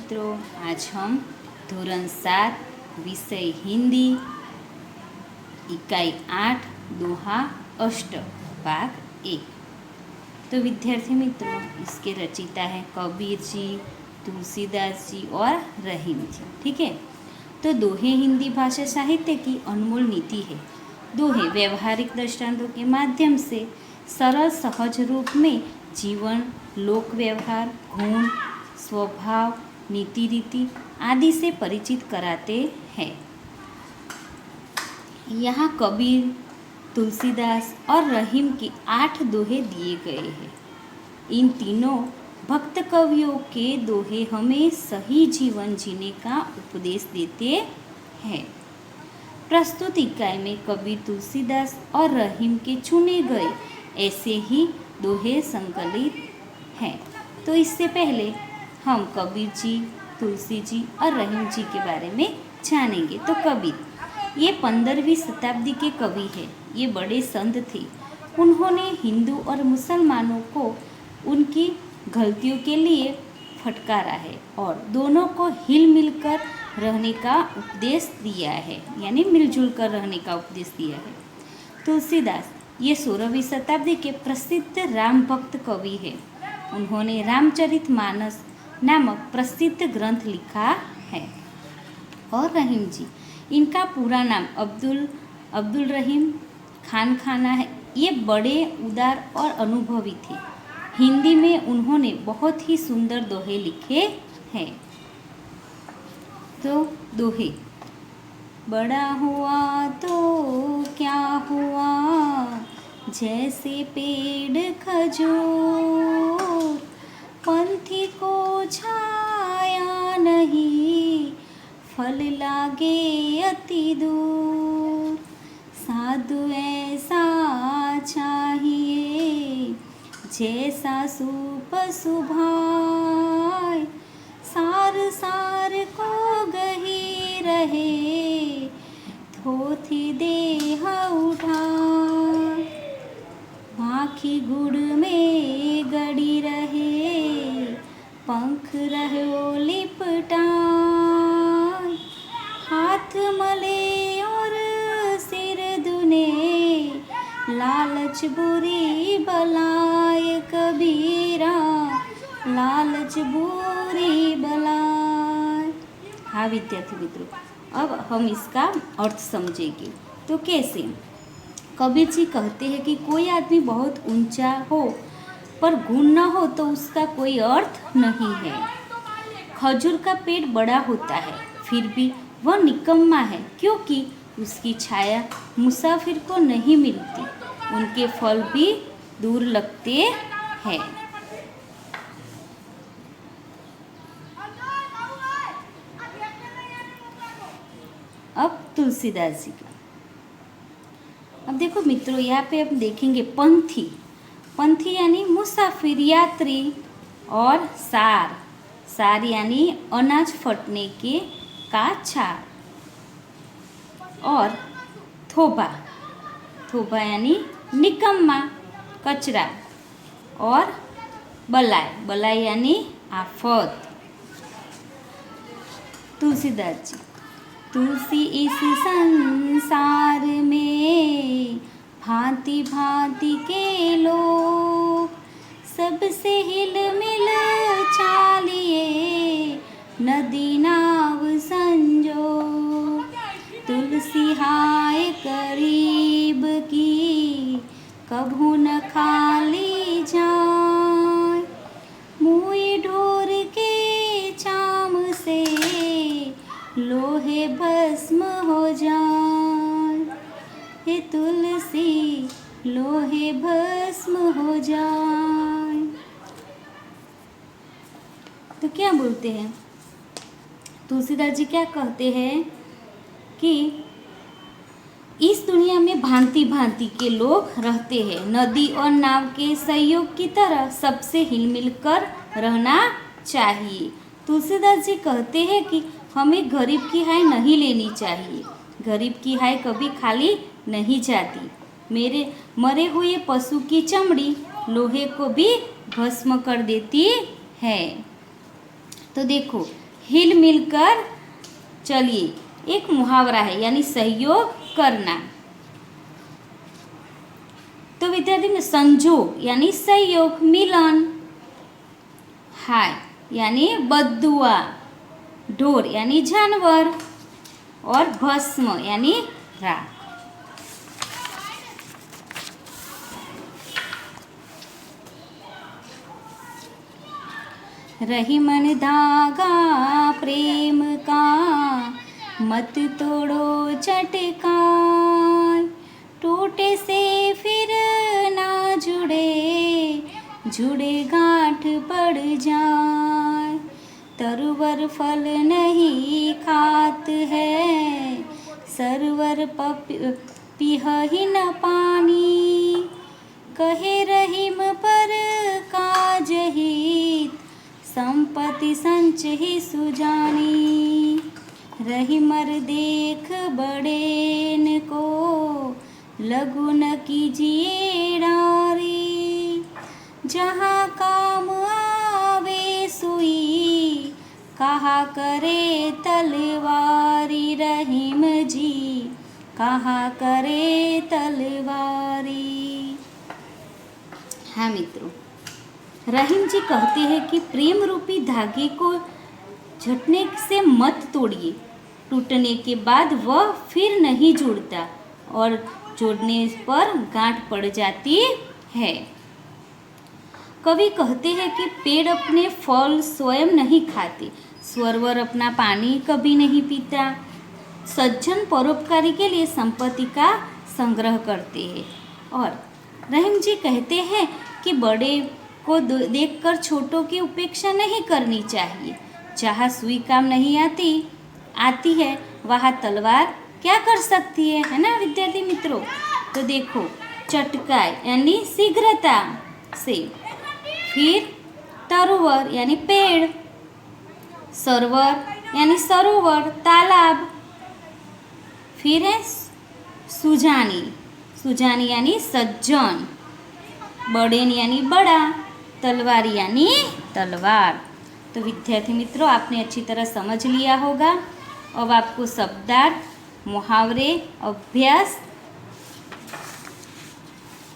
मित्रों, आज हम धोरण 7 विषय हिंदी इकाई 8 दोहा अष्ट भाग 1। तो विद्यार्थी मित्रों, इसके रचयिता हैं कबीर जी, तुलसीदास जी और रहीम जी। ठीक है। तो दोहे हिंदी भाषा साहित्य की अनमोल नीति है। दोहे व्यवहारिक दृष्टांतों के माध्यम से सरल सहज रूप में जीवन, लोक व्यवहार, गुण, स्वभाव, नीति रीति आदि से परिचित कराते हैं। यहाँ कबीर, तुलसीदास और रहीम के 8 दोहे दिए गए हैं। इन तीनों भक्त कवियों के दोहे हमें सही जीवन जीने का उपदेश देते हैं। प्रस्तुत इकाई में कबीर, तुलसीदास और रहीम के चुने गए ऐसे ही दोहे संकलित हैं। तो इससे पहले हम कबीर जी, तुलसी जी और रहीम जी के बारे में जानेंगे। तो कबीर ये 15वीं शताब्दी के कवि हैं। ये बड़े संत थे। उन्होंने हिंदू और मुसलमानों को उनकी गलतियों के लिए फटकारा है और दोनों को हिल मिलकर रहने का उपदेश दिया है, यानी मिलजुल कर रहने का उपदेश दिया है। तुलसीदास ये 16वीं शताब्दी के प्रसिद्ध राम भक्त कवि हैं। उन्होंने रामचरितमानस नामक प्रसिद्ध ग्रंथ लिखा है। और रहीम जी, इनका पूरा नाम अब्दुल रहीम खान खाना है। ये बड़े उदार और अनुभवी थे। हिंदी में उन्होंने बहुत ही सुंदर दोहे लिखे हैं। तो दोहे, बड़ा हुआ तो क्या हुआ, जैसे पेड़ खजूर, पंथी को छाया नहीं, फल लागे अति दूर, साधु ऐसा चाहिए, जैसा सूप सुभाए, सार सार को गही रहे, थोथी देह उठाए, माखी गुड़ में गड़ी रहे, पंख रहो लिपटाए, हाथ मले और सिर दुने, लालच बुरी बलाय कबीरा, लालच बुरी बलाय। हाँ विद्यार्थी मित्रों, अब हम इसका अर्थ समझेंगे। तो कैसे? कबीर जी कहते हैं कि कोई आदमी बहुत ऊंचा हो पर गुण न हो तो उसका कोई अर्थ नहीं है। खजूर का पेड़ बड़ा होता है फिर भी वह निकम्मा है, क्योंकि उसकी छाया मुसाफिर को नहीं मिलती, उनके फल भी दूर लगते हैं। अब तुलसीदास जी का, अब देखो मित्रों, यहाँ पे हम देखेंगे पंथी। पंथी यानी मुसाफिर, यात्री, और सार यानी अनाज फटने के का छार, और थोबा यानी निकम्मा, कचरा, और बलाय यानी आफत। तुलसीदास जी, तुलसी इस संसार में भांति भांति के लोग, सबसे हिल मिल चालिए, नदी नाव संजो, तुलसी हाय करीब की, कभू न खाली जाए, मुई ढोर के चाम से, लोहे भस्म हो जाए, हे तुलसी लोहे भस्म हो जाए। तो क्या बोलते हैं तुलसीदास जी? क्या कहते हैं कि इस दुनिया में भांति भांति के लोग रहते हैं। नदी और नाव के सहयोग की तरह सबसे हिलमिल कर रहना चाहिए। तुलसीदास जी कहते हैं कि हमें गरीब की हाय नहीं लेनी चाहिए। गरीब की हाय कभी खाली नहीं जाती। मेरे मरे हुए पशु की चमड़ी लोहे को भी भस्म कर देती है। तो देखो, हिल मिलकर चलिए एक मुहावरा है, यानी सहयोग करना। तो विद्यार्थी में संजोग यानी सहयोग, मिलन। हाय यानी बद्दुआ, ढोर यानी जानवर, और भस्म यानी राख। रही मन धागा प्रेम का, मत तोड़ो चटकाए, टूटे से फिर ना जुड़े, जुड़े गांठ पड़ जाए। तरुवर फल नहीं खात है, सरवर पिहहि न पानी, कहे रहीम पर काजहित, संपत्ति संचहि सुजानी। रही मर देख बड़ेन को, लघु न कीजिए डारी, जहाँ काम आवे सुई, कहा करे तलवारी। रहीम जी कहा करे तलवारी। हाँ मित्रों, रहीम जी कहते हैं कि प्रेम रूपी धागे को झटने से मत तोड़िए, टूटने के बाद वह फिर नहीं जुड़ता और जोड़ने पर गांठ पड़ जाती है। कवि कहते हैं कि पेड़ अपने फल स्वयं नहीं खाते, सरवर अपना पानी कभी नहीं पीता, सज्जन परोपकारी के लिए संपत्ति का संग्रह करते हैं। और रहीम जी कहते हैं कि बड़े को देखकर छोटों की उपेक्षा नहीं करनी चाहिए। जहाँ सुई काम नहीं आती है वहाँ तलवार क्या कर सकती है ना विद्यार्थी मित्रों। तो देखो, चटकाए यानी शीघ्रता से, फिर तरुवर यानी पेड़, सरवर यानी सरोवर तालाब, फिर है सुजानी यानी सज्जन, बड़ेन यानी बड़ा, तलवार यानी तलवार। तो विद्यार्थी मित्रों, आपने अच्छी तरह समझ लिया होगा। अब आपको शब्दार्थ, मुहावरे, अभ्यास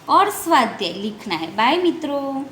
और स्वाध्याय लिखना है। बाय मित्रों।